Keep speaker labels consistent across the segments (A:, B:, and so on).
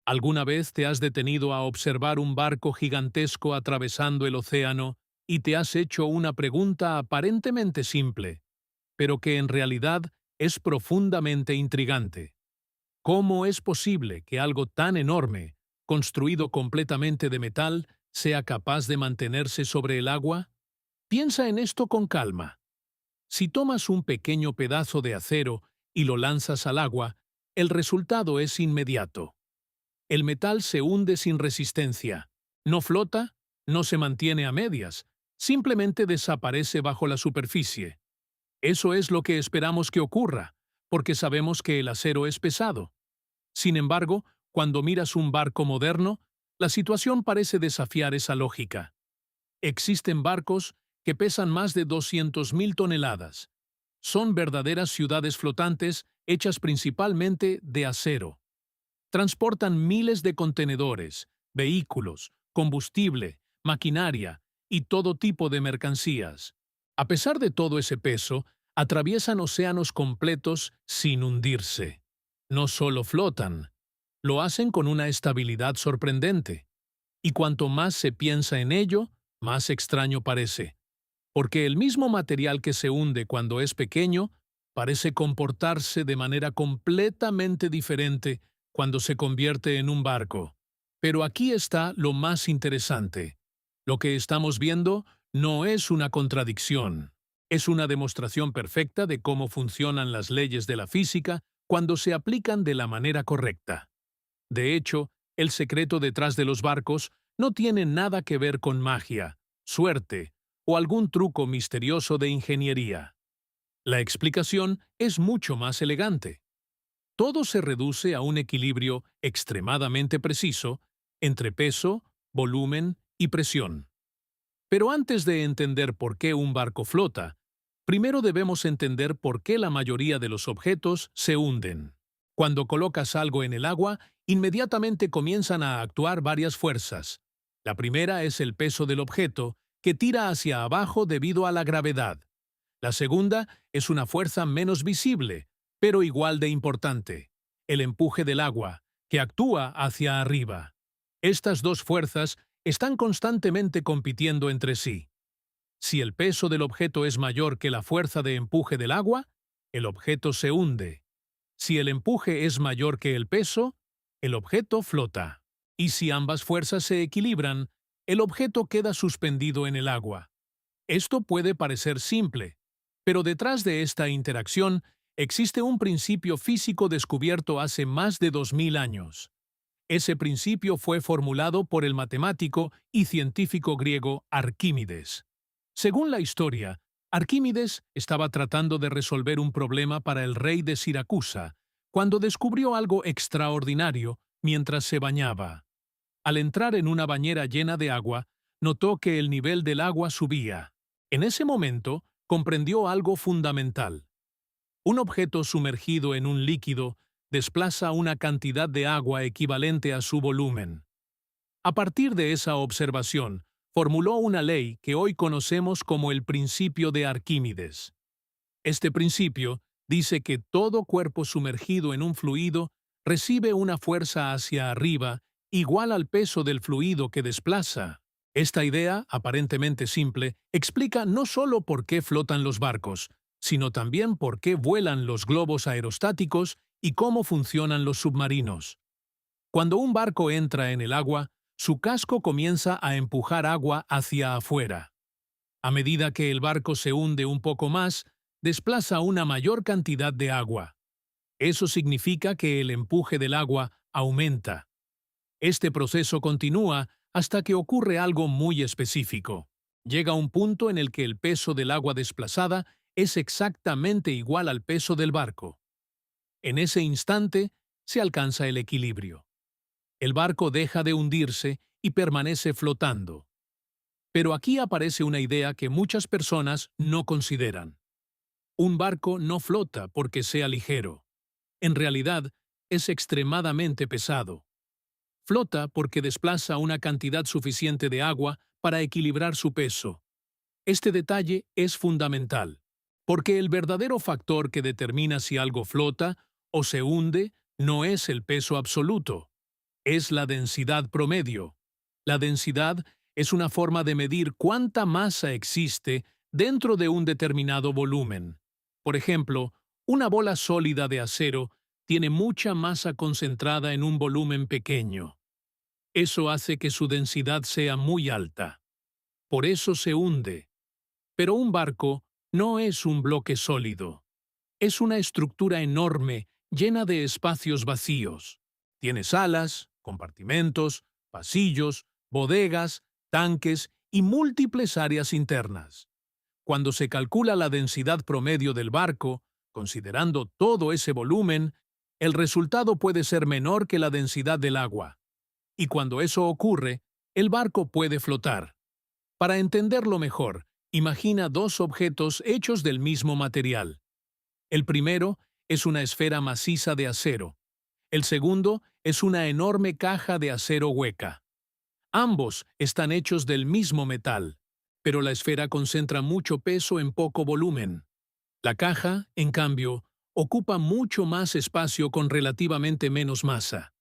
A: ¿Alguna vez te has detenido a observar un barco gigantesco atravesando el océano y te has hecho una pregunta aparentemente simple, pero que en realidad es profundamente intrigante? ¿Cómo es posible que algo tan enorme, construido completamente de metal, sea capaz de mantenerse sobre el agua? Piensa en esto con calma. Si tomas un pequeño pedazo de acero y lo lanzas al agua, el resultado es inmediato. El metal se hunde sin resistencia. No flota, no se mantiene a medias, simplemente desaparece bajo la superficie. Eso es lo que esperamos que ocurra, porque sabemos que el acero es pesado. Sin embargo, cuando miras un barco moderno, la situación parece desafiar esa lógica. Existen barcos que pesan más de 200.000 toneladas. Son verdaderas ciudades flotantes hechas principalmente de acero. Transportan miles de contenedores, vehículos, combustible, maquinaria y todo tipo de mercancías. A pesar de todo ese peso, atraviesan océanos completos sin hundirse. No solo flotan, lo hacen con una estabilidad sorprendente. Y cuanto más se piensa en ello, más extraño parece, porque el mismo material que se hunde cuando es pequeño parece comportarse de manera completamente diferente cuando se convierte en un barco. Pero aquí está lo más interesante. Lo que estamos viendo no es una contradicción. Es una demostración perfecta de cómo funcionan las leyes de la física cuando se aplican de la manera correcta. De hecho, el secreto detrás de los barcos no tiene nada que ver con magia, suerte o algún truco misterioso de ingeniería. La explicación es mucho más elegante. Todo se reduce a un equilibrio extremadamente preciso entre peso, volumen y presión. Pero antes de entender por qué un barco flota, primero debemos entender por qué la mayoría de los objetos se hunden. Cuando colocas algo en el agua, inmediatamente comienzan a actuar varias fuerzas. La primera es el peso del objeto, que tira hacia abajo debido a la gravedad. La segunda es una fuerza menos visible, pero igual de importante, el empuje del agua, que actúa hacia arriba. Estas dos fuerzas están constantemente compitiendo entre sí. Si el peso del objeto es mayor que la fuerza de empuje del agua, el objeto se hunde. Si el empuje es mayor que el peso, el objeto flota. Y si ambas fuerzas se equilibran, el objeto queda suspendido en el agua. Esto puede parecer simple, pero detrás de esta interacción existe un principio físico descubierto hace más de 2000 años. Ese principio fue formulado por el matemático y científico griego Arquímedes. Según la historia, Arquímedes estaba tratando de resolver un problema para el rey de Siracusa, cuando descubrió algo extraordinario mientras se bañaba. Al entrar en una bañera llena de agua, notó que el nivel del agua subía. En ese momento, comprendió algo fundamental. Un objeto sumergido en un líquido desplaza una cantidad de agua equivalente a su volumen. A partir de esa observación, formuló una ley que hoy conocemos como el principio de Arquímedes. Este principio dice que todo cuerpo sumergido en un fluido recibe una fuerza hacia arriba igual al peso del fluido que desplaza. Esta idea, aparentemente simple, explica no solo por qué flotan los barcos, sino también por qué vuelan los globos aerostáticos y cómo funcionan los submarinos. Cuando un barco entra en el agua, su casco comienza a empujar agua hacia afuera. A medida que el barco se hunde un poco más, desplaza una mayor cantidad de agua. Eso significa que el empuje del agua aumenta. Este proceso continúa hasta que ocurre algo muy específico. Llega un punto en el que el peso del agua desplazada es exactamente igual al peso del barco. En ese instante, se alcanza el equilibrio. El barco deja de hundirse y permanece flotando. Pero aquí aparece una idea que muchas personas no consideran. Un barco no flota porque sea ligero. En realidad, es extremadamente pesado. Flota porque desplaza una cantidad suficiente de agua para equilibrar su peso. Este detalle es fundamental, porque el verdadero factor que determina si algo flota o se hunde no es el peso absoluto. es la densidad promedio. La densidad es una forma de medir cuánta masa existe dentro de un determinado volumen. Por ejemplo, una bola sólida de acero tiene mucha masa concentrada en un volumen pequeño. Eso hace que su densidad sea muy alta. Por eso se hunde. Pero un barco no es un bloque sólido. Es una estructura enorme, llena de espacios vacíos. Tiene salas, compartimentos, pasillos, bodegas, tanques y múltiples áreas internas. Cuando se calcula la densidad promedio del barco, considerando todo ese volumen, el resultado puede ser menor que la densidad del agua. Y cuando eso ocurre, el barco puede flotar. Para entenderlo mejor, imagina dos objetos hechos del mismo material. El primero es una esfera maciza de acero. El segundo es una enorme caja de acero hueca. Ambos están hechos del mismo metal, pero la esfera concentra mucho peso en poco volumen. La caja, en cambio, ocupa mucho más espacio con relativamente menos masa.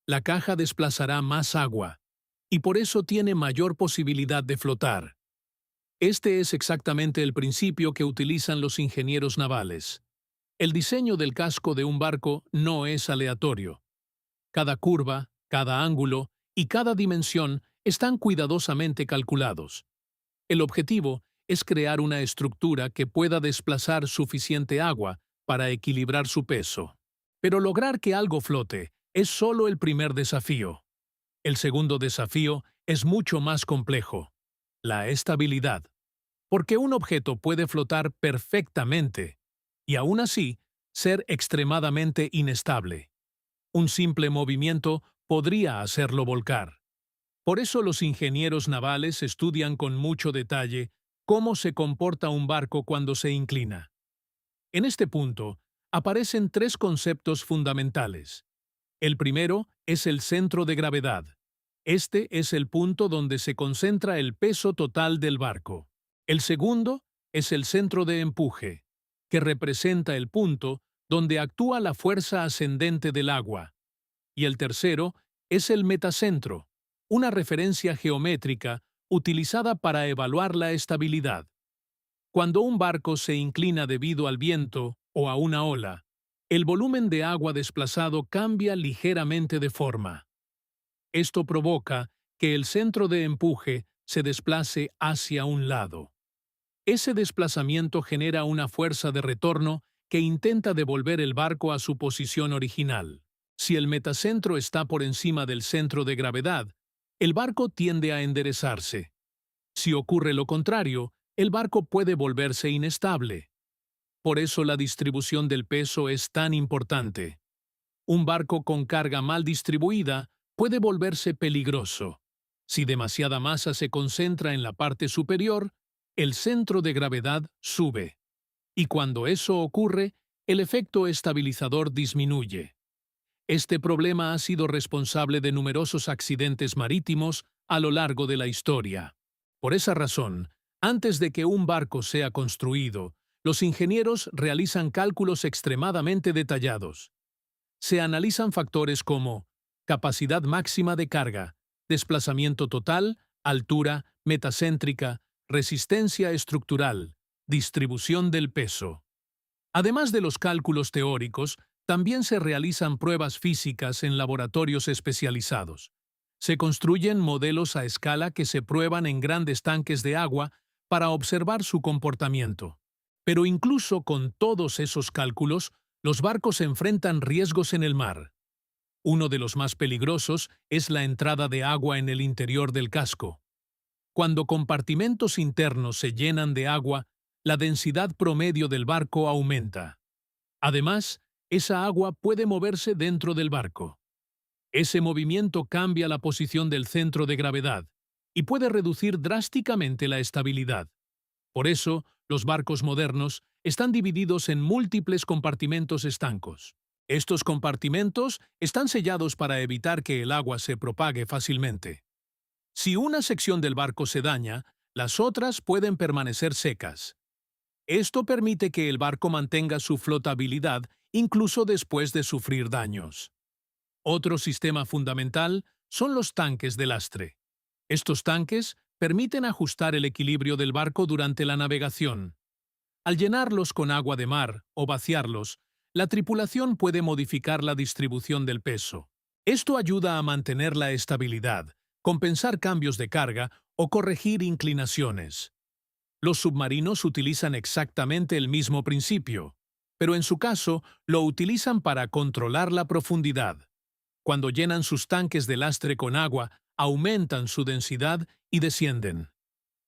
A: La caja desplazará más agua, y por eso tiene mayor posibilidad de flotar. Este es exactamente el principio que utilizan los ingenieros navales. El diseño del casco de un barco no es aleatorio. Cada curva, cada ángulo y cada dimensión están cuidadosamente calculados. El objetivo es crear una estructura que pueda desplazar suficiente agua para equilibrar su peso. Pero lograr que algo flote es solo el primer desafío. El segundo desafío es mucho más complejo: la estabilidad. Porque un objeto puede flotar perfectamente y aún así ser extremadamente inestable. Un simple movimiento podría hacerlo volcar. Por eso los ingenieros navales estudian con mucho detalle cómo se comporta un barco cuando se inclina. En este punto, aparecen tres conceptos fundamentales. El primero es el centro de gravedad. Este es el punto donde se concentra el peso total del barco. El segundo es el centro de empuje, que representa el punto donde actúa la fuerza ascendente del agua. Y el tercero es el metacentro, una referencia geométrica utilizada para evaluar la estabilidad. Cuando un barco se inclina debido al viento o a una ola, el volumen de agua desplazado cambia ligeramente de forma. Esto provoca que el centro de empuje se desplace hacia un lado. Ese desplazamiento genera una fuerza de retorno que intenta devolver el barco a su posición original. Si el metacentro está por encima del centro de gravedad, el barco tiende a enderezarse. Si ocurre lo contrario, el barco puede volverse inestable. Por eso la distribución del peso es tan importante. Un barco con carga mal distribuida puede volverse peligroso. Si demasiada masa se concentra en la parte superior, el centro de gravedad sube. Y cuando eso ocurre, el efecto estabilizador disminuye. Este problema ha sido responsable de numerosos accidentes marítimos a lo largo de la historia. Por esa razón, antes de que un barco sea construido, los ingenieros realizan cálculos extremadamente detallados. Se analizan factores como capacidad máxima de carga, desplazamiento total, altura, metacéntrica, resistencia estructural, distribución del peso. Además de los cálculos teóricos, también se realizan pruebas físicas en laboratorios especializados. Se construyen modelos a escala que se prueban en grandes tanques de agua para observar su comportamiento. Pero incluso con todos esos cálculos, los barcos enfrentan riesgos en el mar. Uno de los más peligrosos es la entrada de agua en el interior del casco. Cuando compartimentos internos se llenan de agua, la densidad promedio del barco aumenta. Además, esa agua puede moverse dentro del barco. Ese movimiento cambia la posición del centro de gravedad y puede reducir drásticamente la estabilidad. Por eso, los barcos modernos están divididos en múltiples compartimentos estancos. Estos compartimentos están sellados para evitar que el agua se propague fácilmente. Si una sección del barco se daña, las otras pueden permanecer secas. Esto permite que el barco mantenga su flotabilidad incluso después de sufrir daños. Otro sistema fundamental son los tanques de lastre. Estos tanques permiten ajustar el equilibrio del barco durante la navegación. Al llenarlos con agua de mar o vaciarlos, la tripulación puede modificar la distribución del peso. Esto ayuda a mantener la estabilidad, compensar cambios de carga o corregir inclinaciones. Los submarinos utilizan exactamente el mismo principio, pero en su caso lo utilizan para controlar la profundidad. Cuando llenan sus tanques de lastre con agua, aumentan su densidad y descienden.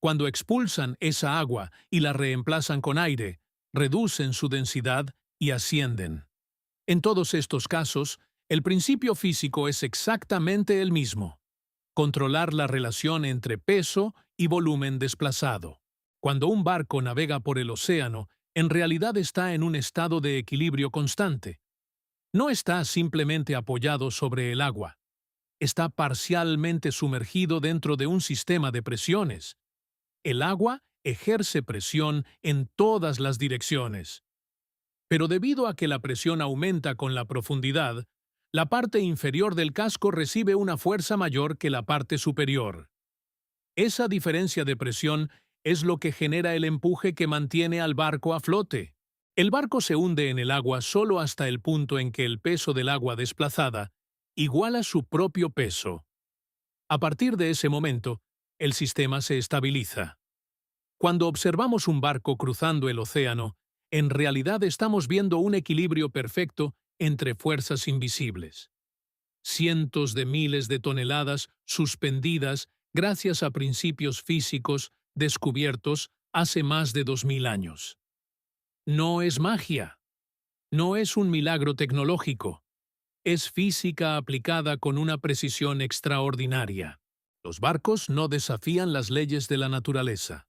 A: Cuando expulsan esa agua y la reemplazan con aire, reducen su densidad y ascienden. En todos estos casos, el principio físico es exactamente el mismo: controlar la relación entre peso y volumen desplazado. Cuando un barco navega por el océano, en realidad está en un estado de equilibrio constante. No está simplemente apoyado sobre el agua. Está parcialmente sumergido dentro de un sistema de presiones. El agua ejerce presión en todas las direcciones. Pero debido a que la presión aumenta con la profundidad, la parte inferior del casco recibe una fuerza mayor que la parte superior. Esa diferencia de presión es lo que genera el empuje que mantiene al barco a flote. El barco se hunde en el agua solo hasta el punto en que el peso del agua desplazada iguala su propio peso. A partir de ese momento, el sistema se estabiliza. Cuando observamos un barco cruzando el océano, en realidad estamos viendo un equilibrio perfecto entre fuerzas invisibles. Cientos de miles de toneladas suspendidas gracias a principios físicos descubiertos hace más de 2000 años. No es magia. No es un milagro tecnológico. Es física aplicada con una precisión extraordinaria. Los barcos no desafían las leyes de la naturaleza.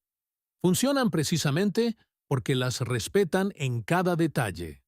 A: Funcionan precisamente porque las respetan en cada detalle.